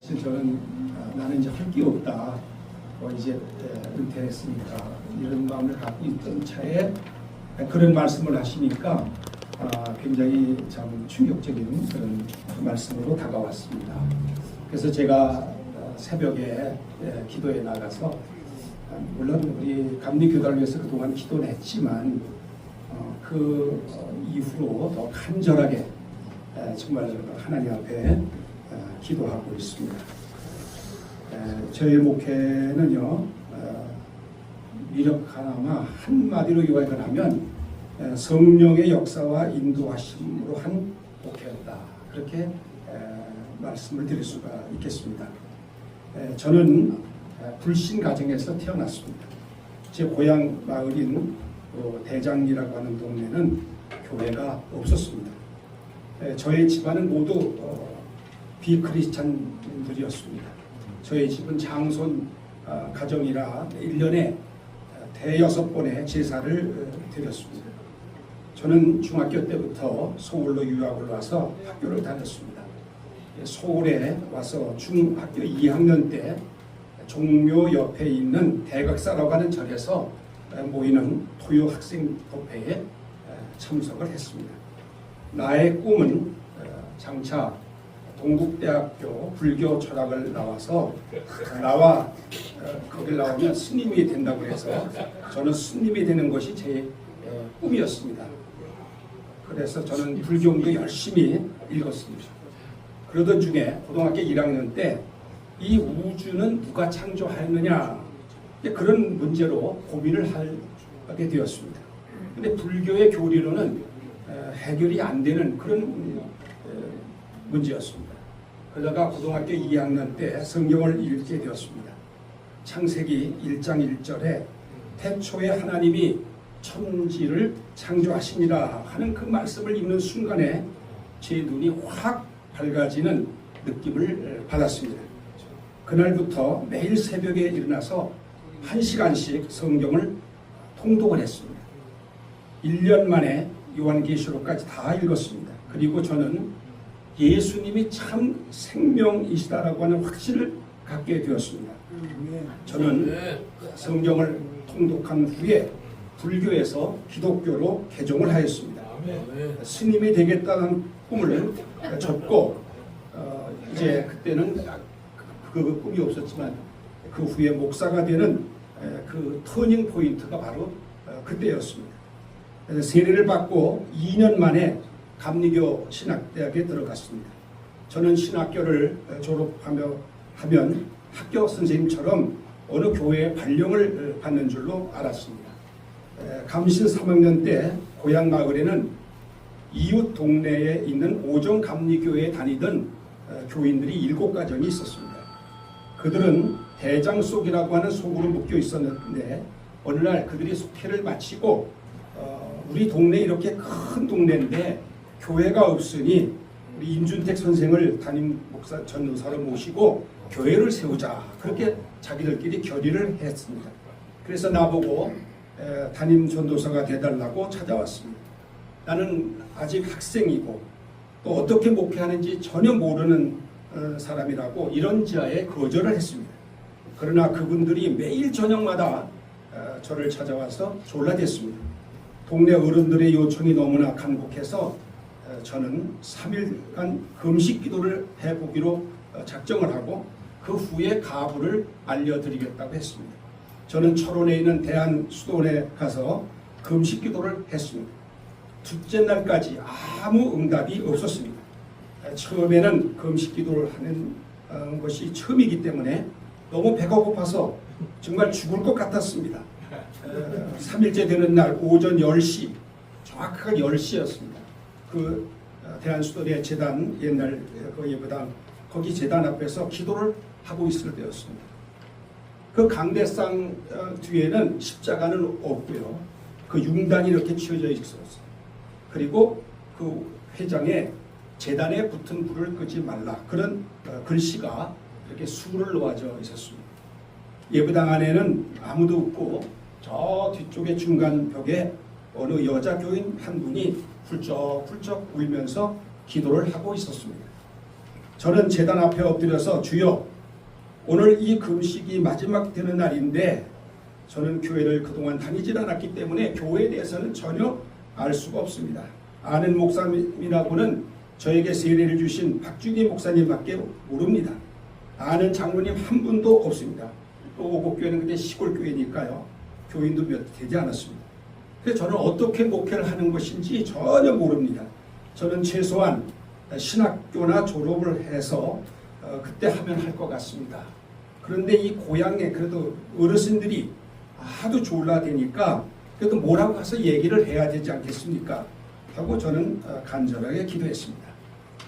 사실 저는 나는 이제 할 게 없다. 이제 은퇴했으니까 이런 마음을 갖고 있던 차에 그런 말씀을 하시니까 굉장히 참 충격적인 그런 말씀으로 다가왔습니다. 그래서 제가 새벽에 기도에 나가서 물론 우리 감리교단을 위해서 그동안 기도는 했지만 그 이후로 더 간절하게 정말 하나님 앞에 기도하고 있습니다. 저희 목회는요, 미력하나마 한마디로 요약하면 성령의 역사와 인도하심으로 한 목회였다. 그렇게 말씀을 드릴 수가 있겠습니다. 저는 불신 가정에서 태어났습니다. 제 고향 마을인 대장리라고 하는 동네는 교회가 없었습니다. 저의 집안은 모두 비크리스찬들이었습니다. 저희 집은 장손 가정이라 1년에 대여섯 번의 제사를 드렸습니다. 저는 중학교 때부터 서울로 유학을 와서 학교를 다녔습니다. 서울에 와서 중학교 2학년 때 종묘 옆에 있는 대각사라고 하는 절에서 모이는 토요 학생법회에 참석을 했습니다. 나의 꿈은 장차 동국대학교 불교 철학을 나와서 거길 나오면 스님이 된다고 해서 저는 스님이 되는 것이 제 꿈이었습니다. 그래서 저는 불교도 열심히 읽었습니다. 그러던 중에 고등학교 1학년 때 이 우주는 누가 창조하였느냐 그런 문제로 고민을 하게 되었습니다. 근데 불교의 교리로는 해결이 안 되는 그런 문제였습니다. 그러다가 고등학교 2학년 때 성경을 읽게 되었습니다. 창세기 1장 1절에 태초에 하나님이 천지를 창조하시니라 하는 그 말씀을 읽는 순간에 제 눈이 확 밝아지는 느낌을 받았습니다. 그날부터 매일 새벽에 일어나서 1시간씩 성경을 통독을 했습니다. 1년 만에 요한계시록까지 다 읽었습니다. 그리고 저는 예수님이 참 생명이시다라고 하는 확신을 갖게 되었습니다. 저는 성경을 통독한 후에 불교에서 기독교로 개종을 하였습니다. 스님이 되겠다는 꿈을 접고 이제 그때는 그 꿈이 없었지만 그 후에 목사가 되는 그 터닝 포인트가 바로 그때였습니다. 그래서 세례를 받고 2년 만에 감리교 신학대학에 들어갔습니다. 저는 신학교를 졸업하면 학교 선생님처럼 어느 교회에 발령을 받는 줄로 알았습니다. 감신 3학년 때 고향 마을에는 이웃 동네에 있는 오정 감리교회에 다니던 교인들이 7가정이 있었습니다. 그들은 대장속이라고 하는 속으로 묶여 있었는데 어느 날 그들이 속회를 마치고 우리 동네 이렇게 큰 동네인데 교회가 없으니 우리 임준택 선생을 담임 목사 전도사로 모시고 교회를 세우자 그렇게 자기들끼리 결의를 했습니다. 그래서 나보고 담임 전도사가 되달라고 찾아왔습니다. 나는 아직 학생이고 또 어떻게 목회하는지 전혀 모르는 사람이라고 이런저에 거절을 했습니다. 그러나 그분들이 매일 저녁마다 저를 찾아와서 졸라댔습니다. 동네 어른들의 요청이 너무나 간곡해서 저는 3일간 금식 기도를 해보기로 작정을 하고 그 후에 가부를 알려드리겠다고 했습니다. 저는 철원에 있는 대한수도원에 가서 금식 기도를 했습니다. 둘째 날까지 아무 응답이 없었습니다. 처음에는 금식 기도를 하는 것이 처음이기 때문에 너무 배가 고파서 정말 죽을 것 같았습니다. 3일째 되는 날 오전 10시 정확하게 10시였습니다. 그 대한수도대 재단 옛날 그 예배당 거기 재단 앞에서 기도를 하고 있을 때였습니다. 그 강대상 뒤에는 십자가는 없고요. 그 융단이 이렇게 치어져 있었어요. 그리고 그 회장에 재단에 붙은 불을 끄지 말라 그런 글씨가 이렇게 수를 놓아져 있었습니다. 예배당 안에는 아무도 없고 저 뒤쪽에 중간 벽에 어느 여자 교인 한 분이 훌쩍훌쩍 울면서 기도를 하고 있었습니다. 저는 제단 앞에 엎드려서 주여 오늘 이 금식이 마지막 되는 날인데 저는 교회를 그동안 다니질 않았기 때문에 교회에 대해서는 전혀 알 수가 없습니다. 아는 목사님이라고는 저에게 세례를 주신 박준희 목사님밖에 모릅니다. 아는 장로님 한 분도 없습니다. 또 오곡교회는 그때 시골 교회니까요. 교인도 몇 되지 않았습니다. 그래서 저는 어떻게 목회를 하는 것인지 전혀 모릅니다. 저는 최소한 신학교나 졸업을 해서 그때 하면 할 것 같습니다. 그런데 이 고향에 그래도 어르신들이 하도 졸라대니까 그래도 뭐라고 가서 얘기를 해야 되지 않겠습니까? 하고 저는 간절하게 기도했습니다.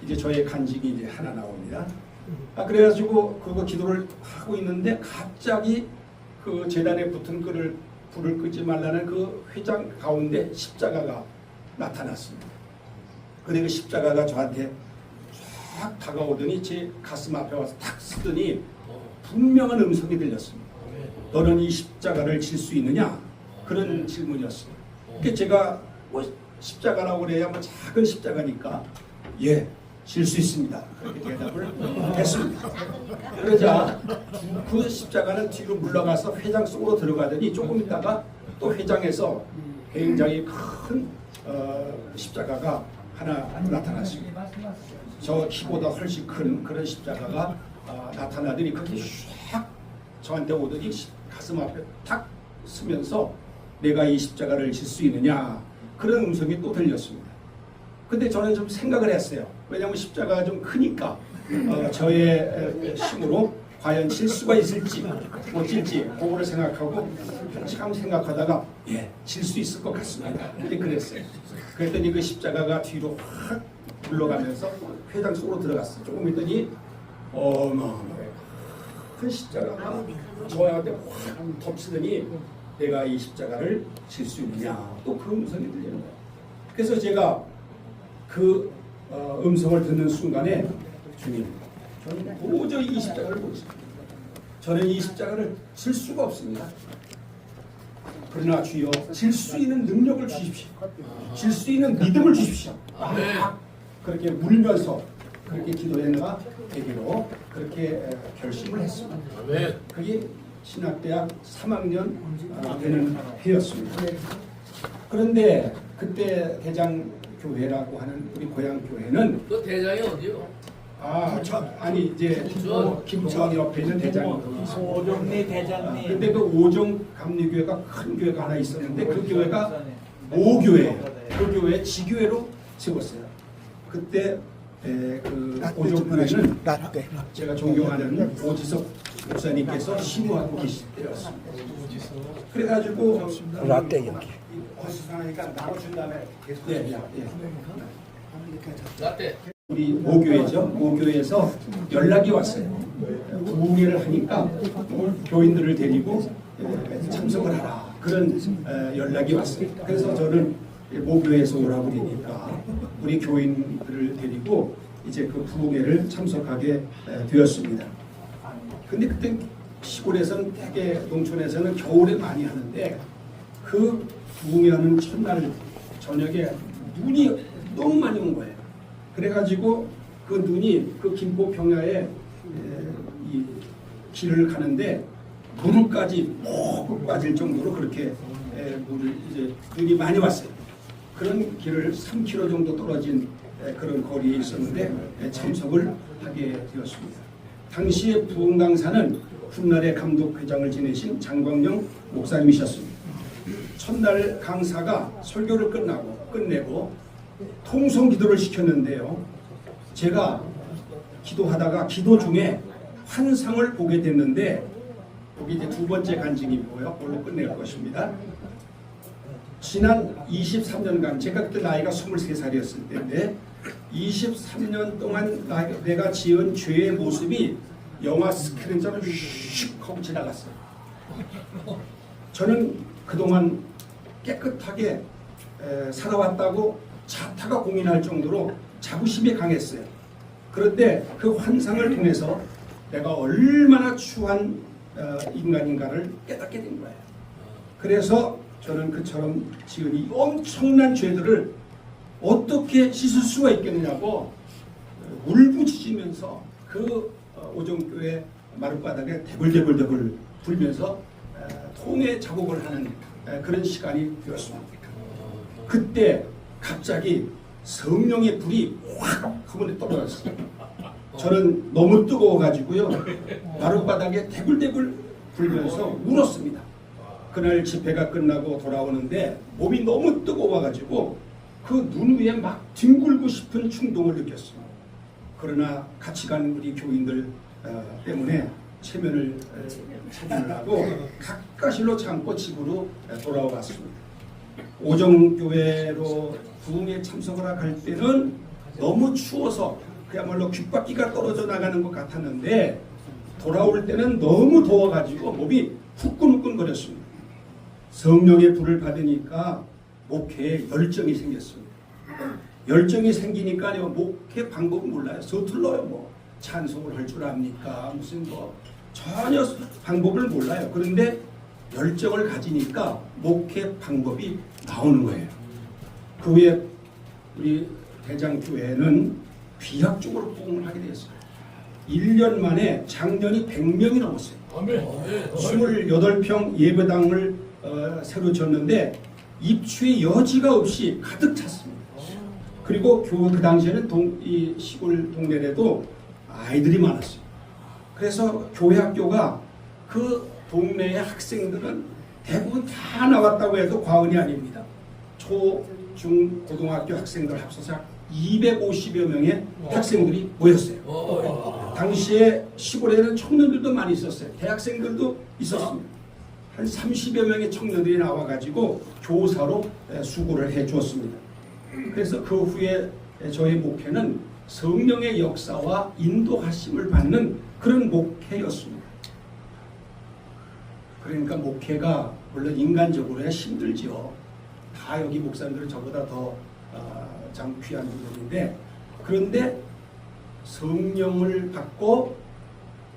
이제 저의 간증이 이제 하나 나옵니다. 그래가지고 그거 기도를 하고 있는데 갑자기 그 재단에 붙은 불을 끄지 말라는 그 회장 가운데 십자가가 나타났습니다. 근데 그 십자가가 저한테 쫙 다가오더니 제 가슴 앞에 와서 탁 쓰더니 분명한 음성이 들렸습니다. 너는 이 십자가를 질 수 있느냐? 그런 질문이었습니다. 그러니까 제가 뭐 십자가라고 그래야 뭐 작은 십자가니까 예, 질 수 있습니다. 그렇게 대답을 했습니다. 그러자 그 십자가는 뒤로 물러가서 회장 속으로 들어가더니 조금 있다가 또 회장에서 굉장히 큰 십자가가 하나 나타났습니다. 저 키보다 훨씬 큰 그런 십자가가 나타나더니 그게 샥 저한테 오더니 가슴 앞에 탁 쓰면서 내가 이 십자가를 질 수 있느냐 그런 음성이 또 들렸습니다. 근데 저는 좀 생각을 했어요. 왜냐하면 십자가가 좀 크니까 저의 힘으로 과연 질 수가 있을지 못 질지 그거를 생각하고 참 생각하다가 예, 질 수 있을 것 같습니다. 근데 그랬어요. 그랬더니 그 십자가가 뒤로 확 물러가면서 회장 속으로 들어갔어요. 조금 있더니 큰 십자가가 저한테 확 덮치더니 내가 이 십자가를 질 수 있느냐 또 그 음성이 들리는 거예요. 그래서 제가 그 음성을 듣는 순간에 주님, 저는 도저히 이 십자가를 못 칩니다. 저는 이 십자가를 질 수가 없습니다. 그러나 주여 질 수 있는 능력을 주십시오. 질 수 있는 믿음을 주십시오. 그렇게 울면서 그렇게 기도했나 계기로 그렇게 결심을 했습니다. 그게 신학대학 3학년 되는 해였습니다. 그런데 그때 대장교회라고 하는 우리 고향 교회는 그 대장이 어디요? 아니 이제 김천 옆에 있는 대장이 오종리 대장님. 근데 그 오종 감리교회가 큰 교회가 하나 있었는데 그 교회가 모교회예요. 그 교회 지교회로 세웠어요. 그때 그 오종 교회는 제가 존경하는 오지석 목사님께서 시부하고 계실 때였습니다. 그래가지고 라떼 여기. 거시상하니까 나눠준 다음에 계속 라떼. 우리 모교회죠. 모교회에서 연락이 왔어요. 부흥회를 하니까 교인들을 데리고 참석을 하라. 그런 연락이 왔어요. 그래서 저는 모교회에서 오라고 그러니까 우리 교인들을 데리고 이제 그 부흥회를 참석하게 되었습니다. 근데 그때 시골에서는 되게 농촌에서는 겨울에 많이 하는데 그 부흥회하는 첫날 저녁에 눈이 너무 많이 온 거예요. 그래가지고 그 눈이 그 김포 평야에 이 길을 가는데 무릎까지 푹 빠질 정도로 그렇게 물을 이제 눈이 많이 왔어요. 그런 길을 3km 정도 떨어진 그런 거리에 있었는데 참석을 하게 되었습니다. 당시에 부흥 강사는 훗날의 감독회장을 지내신 장광영 목사님이셨습니다. 첫날 강사가 설교를 끝내고 통성 기도를 시켰는데요. 제가 기도하다가 기도 중에 환상을 보게 됐는데 여기 이제 두 번째 간증이고요. 그걸로 끝낼 것입니다. 지난 23년간 제가 그때 나이가 23살이었을 때인데 23년 동안 내가 지은 죄의 모습이 영화 스크린처럼 슉 하고 지나갔어요. 저는 그동안 깨끗하게 살아왔다고 자타가 공인할 정도로 자부심이 강했어요. 그런데 그 환상을 통해서 내가 얼마나 추한 인간인가를 깨닫게 된 거예요. 그래서 저는 그처럼 지은 이 엄청난 죄들을 어떻게 씻을 수가 있겠느냐고 울부짖으면서 그 오정교회 마룻바닥에 대굴대굴대굴 불면서 통해 작업을 하는 그런 시간이 되었습니다. 그때 갑자기 성령의 불이 확 그분에 떨어졌어요. 저는 너무 뜨거워가지고요. 마룻바닥에 대굴대굴 불면서 울었습니다. 그날 집회가 끝나고 돌아오는데 몸이 너무 뜨거워가지고 그 눈 위에 막 뒹굴고 싶은 충동을 느꼈어요. 그러나 같이 간 우리 교인들 때문에 체면을 차리려고 가까실로 참고 집으로 돌아왔습니다. 오정교회로 부흥에 참석을 할 때는 너무 추워서 그야말로 귓바퀴가 떨어져 나가는 것 같았는데 돌아올 때는 너무 더워가지고 몸이 후끈후끈거렸습니다. 성령의 불을 받으니까 목회에 열정이 생겼습니다. 열정이 생기니까 목회 방법은 몰라요. 서툴러요. 뭐 찬송을 할 줄 압니까? 무슨 뭐 전혀 방법을 몰라요. 그런데 열정을 가지니까 목회 방법이 나오는 거예요. 그 후에 우리 대장교회는 비약적으로 부흥을 하게 되었어요. 1년 만에 장년이 100명이 넘었어요. 28평 예배당을 새로 졌는데 입추의 여지가 없이 가득 찼습니다. 그리고 그 당시에는 이 시골 동네에도 아이들이 많았어요. 그래서 교회 학교가 그 동네의 학생들은 대부분 다 나왔다고 해도 과언이 아닙니다. 초, 중, 고등학교 학생들 합쳐서 250여 명의 학생들이 모였어요. 당시에 시골에는 청년들도 많이 있었어요. 대학생들도 있었습니다. 한 30여 명의 청년들이 나와가지고 교사로 수고를 해 주었습니다. 그래서 그 후에 저의 목회는 성령의 역사와 인도하심을 받는 그런 목회였습니다. 그러니까 목회가 물론 인간적으로야 힘들지요. 다 여기 목사님들은 저보다 더 장귀한 분들인데, 그런데 성령을 받고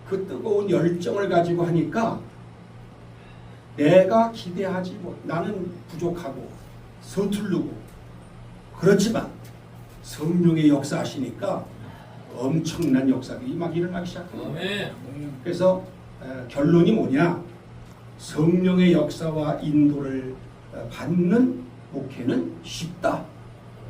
그 뜨거운 열정을 가지고 하니까 내가 기대하지 못, 나는 부족하고 서툴르고 그렇지만 성령의 역사하시니까 엄청난 역사들이 막 일어나기 시작합니다. 그래서 결론이 뭐냐? 성령의 역사와 인도를 받는 목회는 쉽다.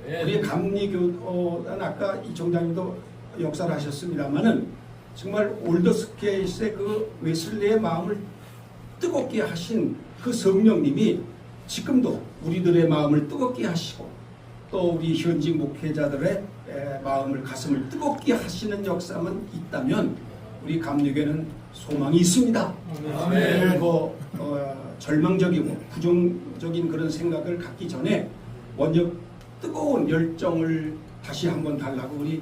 우리 감리교는 아까 이 정장님도 역사를 하셨습니다만은 정말 올더스케이스의 그 웨슬리의 마음을 뜨겁게 하신 그 성령님이 지금도 우리들의 마음을 뜨겁게 하시고 또 우리 현직 목회자들의 마음을 가슴을 뜨겁게 하시는 역사만 있다면 우리 감리교회는 소망이 있습니다. 그리고 절망적이고 부정적인 그런 생각을 갖기 전에 먼저 뜨거운 열정을 다시 한번 달라고 우리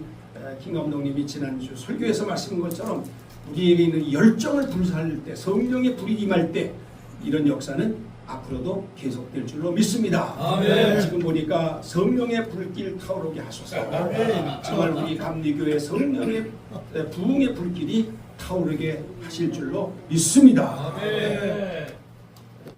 김 감독님이 지난주 설교에서 말씀한 것처럼 우리에게 있는 열정을 불살릴 때, 성령의 불이 임할 때 이런 역사는 앞으로도 계속될 줄로 믿습니다. 아멘. 지금 보니까 성령의 불길 타오르게 하소서. 정말 우리 감리교회 성령의 부흥의 불길이 타오르게 하실 줄로 믿습니다. 아멘.